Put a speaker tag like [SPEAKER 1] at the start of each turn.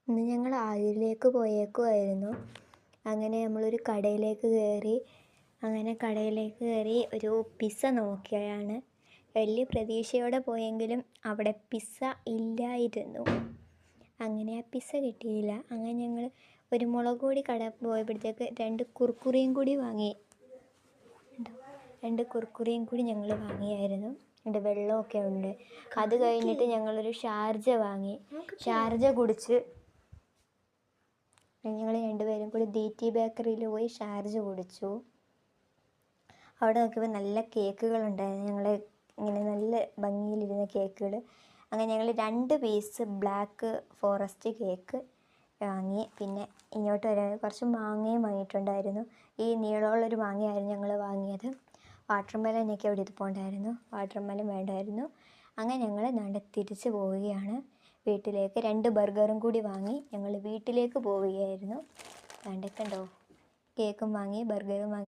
[SPEAKER 1] ഇന്ന് ഞങ്ങൾ ആയൂരിലേക്ക് പോയേക്കുമായിരുന്നു. അങ്ങനെ നമ്മളൊരു കടയിലേക്ക് കയറി. അങ്ങനെ കടയിലേക്ക് കയറി ഒരു പിസ്സ നോക്കിയാണ്. വലിയ പ്രതീക്ഷയോടെ പോയെങ്കിലും അവിടെ പിസ്സ ഇല്ലായിരുന്നു. അങ്ങനെ ആ പിസ്സ കിട്ടിയില്ല. അങ്ങനെ ഞങ്ങൾ ഒരു മുളക് പൊടി കട പോയപ്പോഴത്തേക്ക് 2 കുർക്കുറിയും കൂടി വാങ്ങി. 2 കുർക്കുറിയും കൂടി ഞങ്ങൾ വാങ്ങിയായിരുന്നു. എൻ്റെ വെള്ളമൊക്കെ ഉണ്ട്. അത് കഴിഞ്ഞിട്ട് ഞങ്ങളൊരു ഷാർജ വാങ്ങി. ഷാർജ കുടിച്ച് ഞങ്ങൾ രണ്ടുപേരും കൂടി ദീറ്റി ബേക്കറിയിൽ പോയി ഷാർജ കുടിച്ചു. അവിടെ നോക്കിയപ്പോൾ നല്ല കേക്കുകളുണ്ടായിരുന്നു. ഞങ്ങൾ ഇങ്ങനെ നല്ല ഭംഗിയിലിരുന്ന കേക്കുകൾ. അങ്ങനെ ഞങ്ങൾ 2 പീസ് ബ്ലാക്ക് ഫോറസ്റ്റ് കേക്ക് വാങ്ങി. പിന്നെ ഇങ്ങോട്ട് വരാൻ കുറച്ച് മാങ്ങയും വാങ്ങിയിട്ടുണ്ടായിരുന്നു. ഈ നീളമുള്ളൊരു മാങ്ങയായിരുന്നു ഞങ്ങൾ വാങ്ങിയത്. വാട്ടർ മെലനൊക്കെ അവിടെ ഇരിപ്പുണ്ടായിരുന്നു. വാട്ടർ മെലൻ വേണ്ടായിരുന്നു. അങ്ങനെ ഞങ്ങൾ തിരിച്ച് പോവുകയാണ് വീട്ടിലേക്ക്. 2 ബർഗറും കൂടി വാങ്ങി ഞങ്ങൾ വീട്ടിലേക്ക് പോവുകയായിരുന്നു. കണ്ടോ, കേക്കും വാങ്ങി, ബർഗറും വാങ്ങി.